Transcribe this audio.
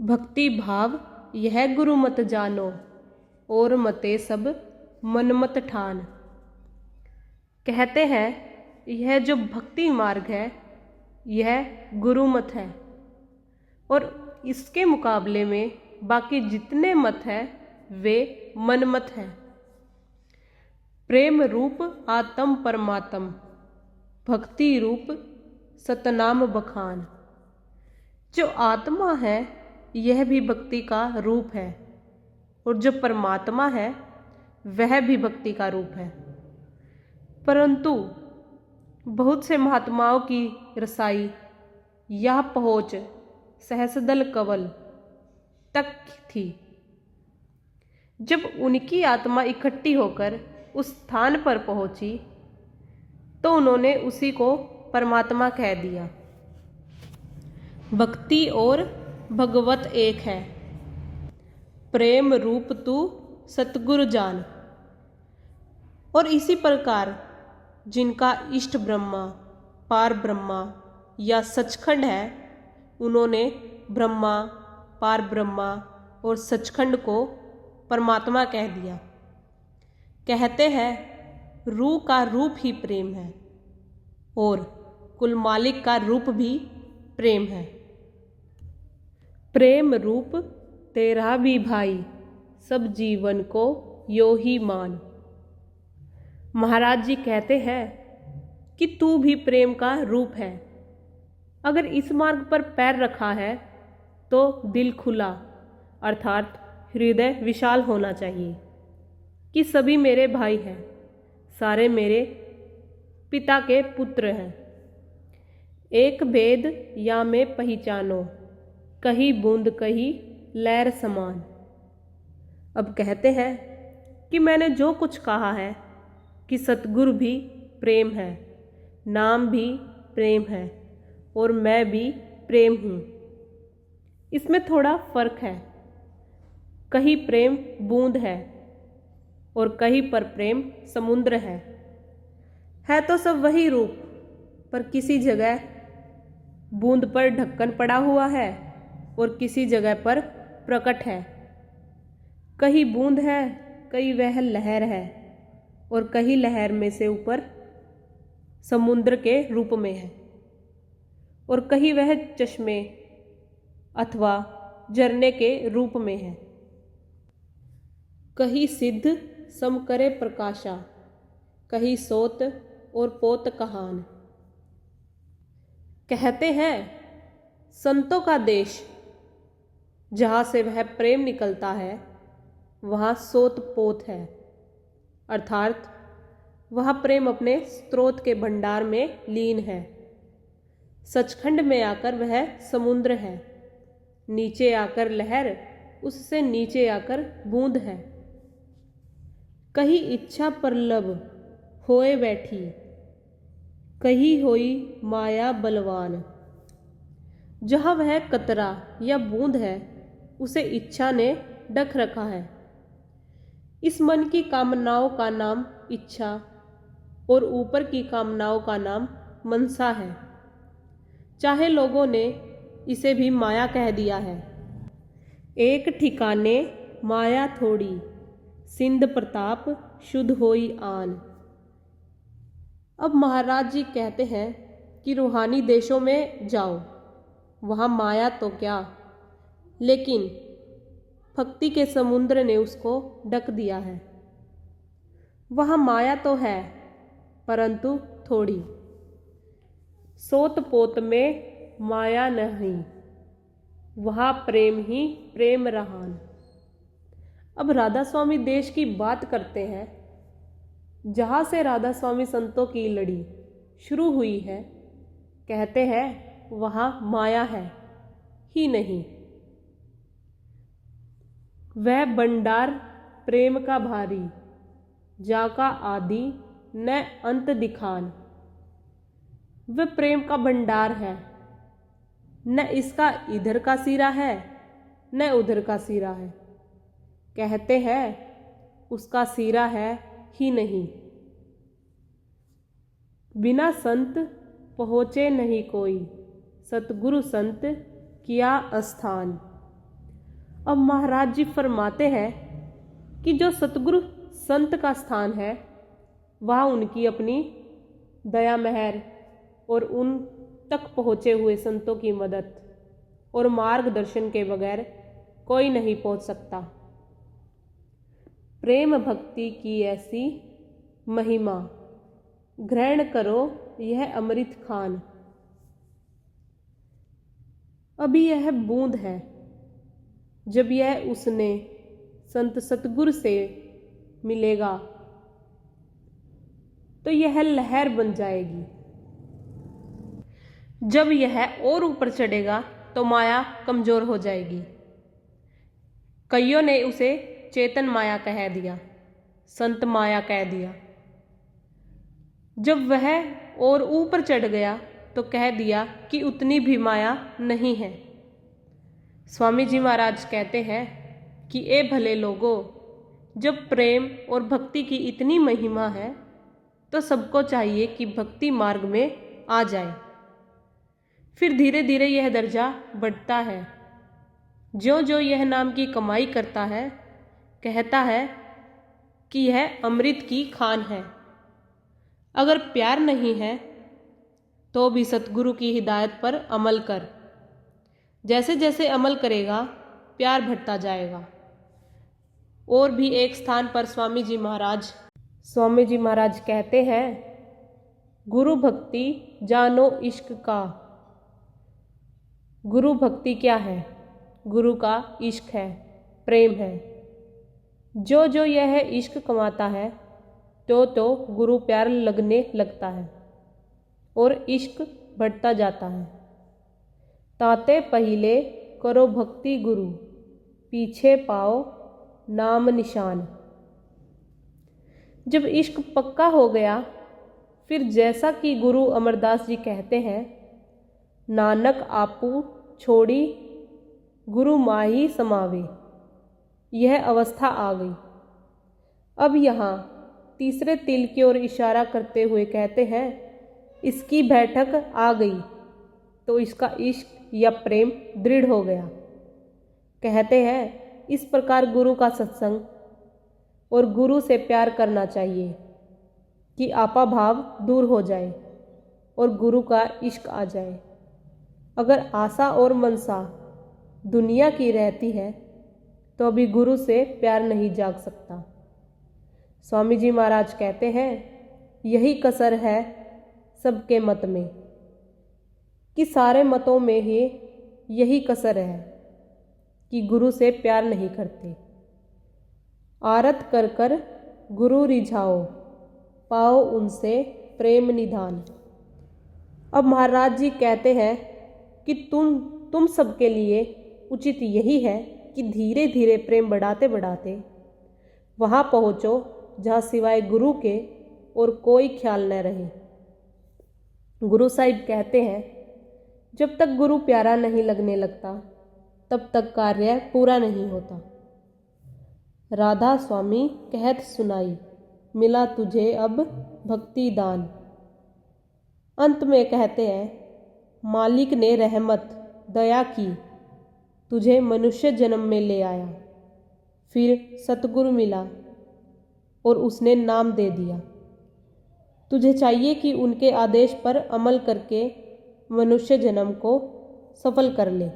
भक्ति भाव यह गुरु मत जानो, और मते सब मन मत ठान। कहते हैं यह जो भक्ति मार्ग है यह गुरु मत है, और इसके मुकाबले में बाकी जितने मत हैं वे मन मत हैं। प्रेम रूप आत्म परमात्म, भक्ति रूप सतनाम बखान। जो आत्मा है यह भी भक्ति का रूप है, और जो परमात्मा है वह भी भक्ति का रूप है। परंतु बहुत से महात्माओं की रसाई यह पहुँच सहस्रदल कवल तक थी। जब उनकी आत्मा इकट्ठी होकर उस स्थान पर पहुंची तो उन्होंने उसी को परमात्मा कह दिया। भक्ति और भगवत एक है, प्रेम रूप तू सतगुरु जान। और इसी प्रकार जिनका इष्ट ब्रह्मा, पार ब्रह्मा या सचखंड है, उन्होंने ब्रह्मा, पार ब्रह्मा और सचखंड को परमात्मा कह दिया। कहते हैं रूह का रूप ही प्रेम है, और कुल मालिक का रूप भी प्रेम है। प्रेम रूप तेरा भी भाई, सब जीवन को यो ही मान। महाराज जी कहते हैं कि तू भी प्रेम का रूप है। अगर इस मार्ग पर पैर रखा है तो दिल खुला अर्थात हृदय विशाल होना चाहिए कि सभी मेरे भाई हैं, सारे मेरे पिता के पुत्र हैं। एक भेद या में पहचानो, कहीं बूंद कहीं लहर समान। अब कहते हैं कि मैंने जो कुछ कहा है कि सतगुरु भी प्रेम है, नाम भी प्रेम है, और मैं भी प्रेम हूँ। इसमें थोड़ा फर्क है, कहीं प्रेम बूंद है और कहीं पर प्रेम समुद्र है तो सब वही रूप, पर किसी जगह बूंद पर ढक्कन पड़ा हुआ है और किसी जगह पर प्रकट है। कहीं बूंद है, कहीं वह लहर है, और कहीं लहर में से ऊपर समुद्र के रूप में है, और कहीं वह चश्मे अथवा झरने के रूप में है। कहीं सिद्ध सम करे प्रकाशा, कहीं सोत और पोत कहान। कहते हैं संतों का देश जहाँ से वह प्रेम निकलता है वहाँ सोत पोत है, अर्थात वह प्रेम अपने स्रोत के भंडार में लीन है। सचखंड में आकर वह समुद्र है, नीचे आकर लहर, उससे नीचे आकर बूंद है। कहीं इच्छा प्रलभ होए बैठी, कहीं होई माया बलवान। जहाँ वह कतरा या बूंद है उसे इच्छा ने ढक रखा है। इस मन की कामनाओं का नाम इच्छा और ऊपर की कामनाओं का नाम मनसा है। चाहे लोगों ने इसे भी माया कह दिया है। एक ठिकाने माया थोड़ी, सिंध प्रताप शुद्ध होई आन। अब महाराज जी कहते हैं कि रूहानी देशों में जाओ, वहाँ माया तो क्या, लेकिन भक्ति के समुद्र ने उसको ढक दिया है। वहाँ माया तो है परंतु थोड़ी। सोत पोत में माया नहीं, वहाँ प्रेम ही प्रेम रहान। अब राधा स्वामी देश की बात करते हैं जहाँ से राधा स्वामी संतों की लड़ी शुरू हुई है। कहते हैं वहाँ माया है ही नहीं, वह भंडार प्रेम का भारी, जाका आदि न अंत दिखान। वह प्रेम का भंडार है, न इसका इधर का सिरा है न उधर का सिरा है। कहते हैं उसका सिरा है ही नहीं। बिना संत पहुँचे नहीं कोई, सतगुरु संत किया स्थान। अब महाराज जी फरमाते हैं कि जो सतगुरु संत का स्थान है वह उनकी अपनी दया मेहर और उन तक पहुँचे हुए संतों की मदद और मार्गदर्शन के बगैर कोई नहीं पहुँच सकता। प्रेम भक्ति की ऐसी महिमा, ग्रहण करो यह अमृत खान। अभी यह बूंद है, जब यह उसने संत सतगुरु से मिलेगा तो यह लहर बन जाएगी। जब यह और ऊपर चढ़ेगा तो माया कमजोर हो जाएगी। कईयों ने उसे चेतन माया कह दिया, संत माया कह दिया। जब वह और ऊपर चढ़ गया तो कह दिया कि उतनी भी माया नहीं है। स्वामी जी महाराज कहते हैं कि ए भले लोगों, जब प्रेम और भक्ति की इतनी महिमा है तो सबको चाहिए कि भक्ति मार्ग में आ जाए। फिर धीरे धीरे यह दर्जा बढ़ता है। ज्यों ज्यों यह नाम की कमाई करता है, कहता है कि यह अमृत की खान है। अगर प्यार नहीं है तो भी सतगुरु की हिदायत पर अमल कर। जैसे जैसे अमल करेगा प्यार बढ़ता जाएगा। और भी एक स्थान पर स्वामी जी महाराज कहते हैं, गुरु भक्ति जानो इश्क का। गुरु भक्ति क्या है? गुरु का इश्क है, प्रेम है। जो जो यह इश्क कमाता है तो गुरु प्यार लगने लगता है और इश्क बढ़ता जाता है। ताते पहिले करो भक्ति गुरु, पीछे पाओ नाम निशान। जब इश्क पक्का हो गया फिर जैसा कि गुरु अमरदास जी कहते हैं, नानक आपू छोड़ी गुरु माही समावे। यह अवस्था आ गई। अब यहाँ तीसरे तिल की ओर इशारा करते हुए कहते हैं, इसकी बैठक आ गई तो इसका इश्क या प्रेम दृढ़ हो गया। कहते हैं इस प्रकार गुरु का सत्संग और गुरु से प्यार करना चाहिए कि आपा भाव दूर हो जाए और गुरु का इश्क आ जाए। अगर आशा और मनसा दुनिया की रहती है तो अभी गुरु से प्यार नहीं जाग सकता। स्वामी जी महाराज कहते हैं, यही कसर है सबके मत में कि सारे मतों में ही यही कसर है कि गुरु से प्यार नहीं करते। आरत कर कर गुरु रिझाओ, पाओ उनसे प्रेम निधान। अब महाराज जी कहते हैं कि तुम सबके लिए उचित यही है कि धीरे धीरे प्रेम बढ़ाते बढ़ाते वहाँ पहुँचो जहाँ सिवाय गुरु के और कोई ख्याल न रहे। गुरु साहिब कहते हैं, जब तक गुरु प्यारा नहीं लगने लगता तब तक कार्य पूरा नहीं होता। राधा स्वामी कहत सुनाई, मिला तुझे अब भक्ति दान। अंत में कहते हैं, मालिक ने रहमत दया की, तुझे मनुष्य जन्म में ले आया। फिर सतगुरु मिला और उसने नाम दे दिया। तुझे चाहिए कि उनके आदेश पर अमल करके मनुष्य जन्म को सफल कर ले।